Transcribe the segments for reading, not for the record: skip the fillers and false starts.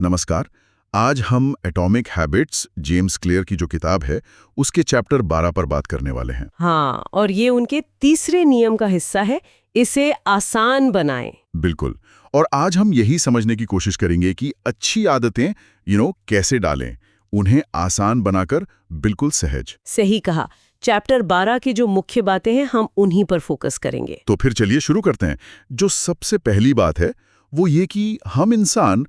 नमस्कार। आज हम एटॉमिक हैबिट्स जेम्स क्लियर की जो किताब है उसके चैप्टर 12 पर बात करने वाले हैं। हाँ, और ये उनके तीसरे नियम का हिस्सा है, इसे आसान बनाएं। बिल्कुल। और आज हम यही समझने की कोशिश करेंगे कि अच्छी आदतें कैसे डालें, उन्हें आसान बनाकर बिल्कुल सहज। सही कहा। चैप्टर 12 की जो मुख्य बातें हैं हम उन्हीं पर फोकस करेंगे। तो फिर चलिए शुरू करते हैं। जो सबसे पहली बात है वो ये कि हम इंसान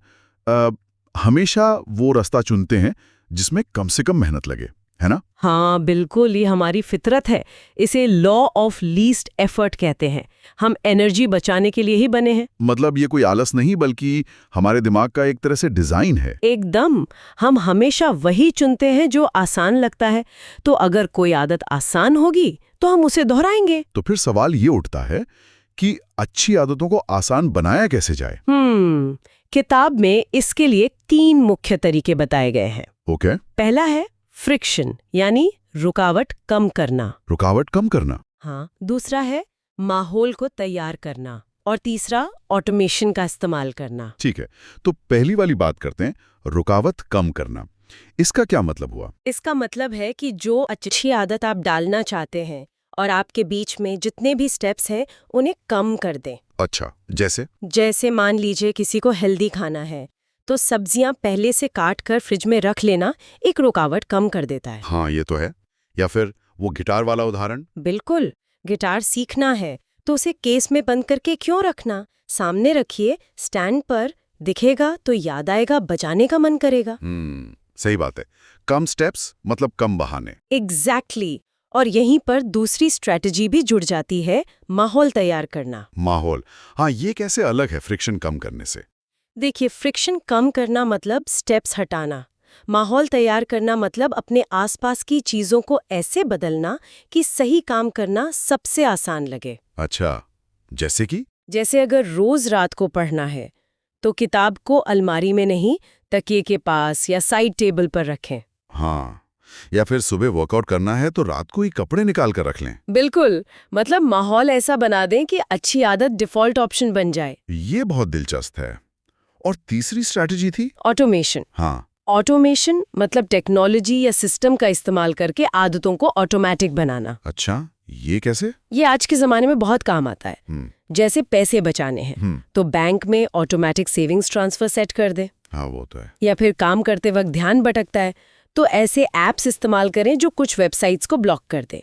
हमेशा वो रास्ता चुनते हैं जिसमें कम से कम मेहनत लगे, है ना? हाँ बिल्कुल, ये हमारी फितरत है। इसे लॉ ऑफ लीस्ट एफर्ट कहते हैं। हम एनर्जी बचाने के लिए ही बने हैं। मतलब ये कोई आलस नहीं बल्कि हमारे दिमाग का एक तरह से डिजाइन है। एकदम। हम हमेशा वही चुनते हैं जो आसान लगता है। तो अगर कोई आदत आसान होगी तो हम उसे दोहराएंगे। तो फिर सवाल ये उठता है कि अच्छी आदतों को आसान बनाया कैसे जाए? किताब में इसके लिए 3 मुख्य तरीके बताए गए हैं। ओके। पहला है फ्रिक्शन, यानी रुकावट कम करना। रुकावट कम करना। हाँ। दूसरा है माहौल को तैयार करना। और तीसरा ऑटोमेशन का इस्तेमाल करना। ठीक है, तो पहली वाली बात करते हैं, रुकावट कम करना। इसका क्या मतलब हुआ? इसका मतलब है कि जो अच्छी आदत आप डालना चाहते हैं और आपके बीच में जितने भी स्टेप्स हैं उन्हें कम कर दें। अच्छा, जैसे मान लीजिए किसी को हेल्दी खाना है तो सब्जियां पहले से काट कर फ्रिज में रख लेना एक रुकावट कम कर देता है। हाँ, ये तो है। या फिर वो गिटार वाला उदाहरण। बिल्कुल। गिटार सीखना है तो उसे केस में बंद करके क्यों रखना, सामने रखिए, स्टैंड पर दिखेगा तो याद आएगा, बजाने का मन करेगा। सही बात है। कम स्टेप्स मतलब कम बहाने। एग्जैक्टली। और यहीं पर दूसरी स्ट्रेटजी भी जुड़ जाती है, माहौल तैयार करना। माहौल, हाँ, ये कैसे अलग है फ्रिक्शन कम करने से? देखिए, फ्रिक्शन कम करना मतलब स्टेप्स हटाना। माहौल तैयार करना मतलब अपने आसपास की चीजों को ऐसे बदलना कि सही काम करना सबसे आसान लगे। अच्छा, जैसे अगर रोज रात को पढ़ना है तो किताब को अलमारी में नहीं, तकिए के पास या साइड टेबल पर रखें। हाँ, या फिर सुबह वर्कआउट करना है तो रात को ही कपड़े निकाल कर रख लें। बिल्कुल। मतलब माहौल ऐसा बना दें कि अच्छी आदत डिफॉल्ट ऑप्शन बन जाए। ये बहुत दिलचस्प है। और तीसरी स्ट्रैटेजी थी ऑटोमेशन। हाँ। ऑटोमेशन मतलब टेक्नोलॉजी या सिस्टम का इस्तेमाल करके आदतों को ऑटोमेटिक बनाना। अच्छा, ये कैसे? ये आज के जमाने में बहुत काम आता है। जैसे पैसे बचाने हैं तो बैंक में ऑटोमेटिक सेविंग्स ट्रांसफर सेट कर दे। हाँ, वो तो है। या फिर काम करते वक्त ध्यान भटकता है तो ऐसे ऐप्स इस्तेमाल करें जो कुछ वेबसाइट्स को ब्लॉक कर दे।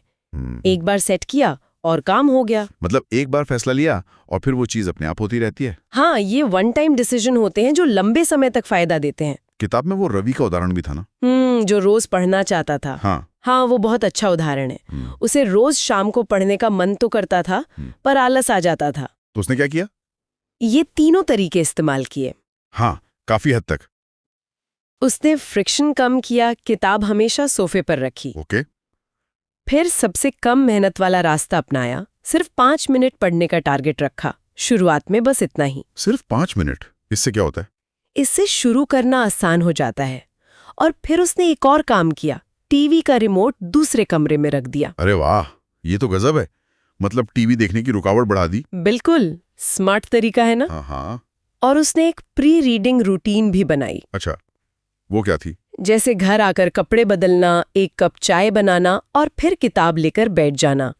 एक बार सेट किया और काम हो गया। मतलब एक बार फैसला लिया और फिर वो चीज अपने आप होती रहती है। हाँ, ये वन टाइम डिसीजन होते हैं जो लंबे समय तक फायदा देते हैं। किताब में वो रवि का उदाहरण भी था ना? जो रोज पढ़ना चाहता था। हाँ, वो बहुत अच्छा उदाहरण है। उसे रोज शाम को पढ़ने का मन तो करता था पर आलस आ जाता था। तो उसने क्या किया? ये तीनों तरीके इस्तेमाल किए। हाँ, काफी हद तक। उसने फ्रिक्शन कम किया, किताब हमेशा सोफे पर रखी। ओके। फिर सबसे कम मेहनत वाला रास्ता अपनाया, सिर्फ 5 मिनट पढ़ने का टारगेट रखा। शुरुआत में बस इतना ही। सिर्फ 5 मिनट? इससे क्या होता है? इससे शुरू करना आसान हो जाता है। और फिर उसने एक और काम किया, टीवी का रिमोट दूसरे कमरे में रख दिया। अरे वाह, ये तो गजब है। मतलब टीवी देखने की रुकावट बढ़ा दी। बिल्कुल, स्मार्ट तरीका है ना? हाँ। और उसने एक प्री रीडिंग रूटीन भी बनाई। अच्छा, वो क्या थी? जैसे घर आकर कपड़े बदलना, एक कप चाय बनाना और फिर किताब लेकर बैठ जाना।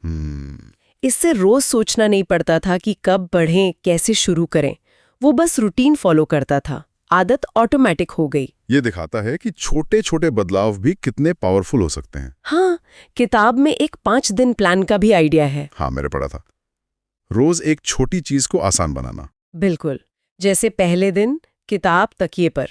इससे रोज सोचना नहीं पड़ता था कि कब पढ़ें, कैसे शुरू करें। वो बस रूटीन फॉलो करता था, आदत ऑटोमेटिक हो गई। ये दिखाता है कि छोटे छोटे बदलाव भी कितने पावरफुल हो सकते हैं। हाँ, किताब में एक 5 दिन प्लान का भी आइडिया है। हाँ, मैंने पढ़ा था। रोज एक छोटी चीज को आसान बनाना। बिल्कुल। जैसे पहले दिन किताब तकिए पर,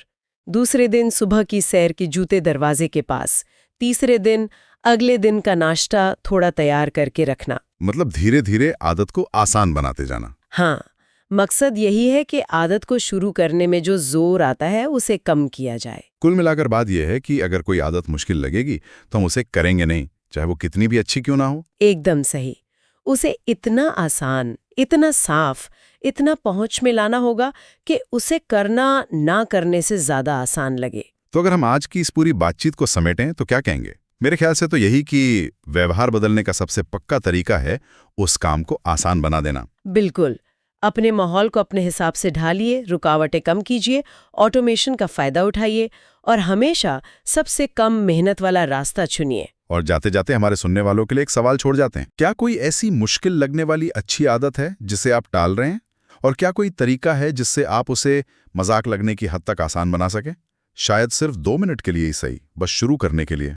दूसरे दिन सुबह की सैर के जूते दरवाजे के पास, तीसरे दिन अगले दिन का नाश्ता थोड़ा तैयार करके रखना। मतलब धीरे धीरे आदत को आसान बनाते जाना। हाँ, मकसद यही है कि आदत को शुरू करने में जो जोर आता है उसे कम किया जाए। कुल मिलाकर बात यह है कि अगर कोई आदत मुश्किल लगेगी तो हम उसे करेंगे नहीं, चाहे वो कितनी भी अच्छी क्यों ना हो। एकदम सही। उसे इतना आसान, इतना साफ, इतना पहुंच में लाना होगा कि उसे करना ना करने से ज्यादा आसान लगे। तो अगर हम आज की इस पूरी बातचीत को समेटें तो क्या कहेंगे? मेरे ख्याल से तो यही कि व्यवहार बदलने का सबसे पक्का तरीका है उस काम को आसान बना देना। बिल्कुल। अपने माहौल को अपने हिसाब से ढालिए, रुकावटें कम कीजिए, ऑटोमेशन का फायदा उठाइए और हमेशा सबसे कम मेहनत वाला रास्ता चुनिए। और जाते जाते हमारे सुनने वालों के लिए एक सवाल छोड़ जाते हैं। क्या कोई ऐसी मुश्किल लगने वाली अच्छी आदत है जिसे आप टाल रहे हैं? और क्या कोई तरीका है जिससे आप उसे मजाक लगने की हद तक आसान बना सकें? शायद सिर्फ 2 मिनट के लिए ही सही, बस शुरू करने के लिए।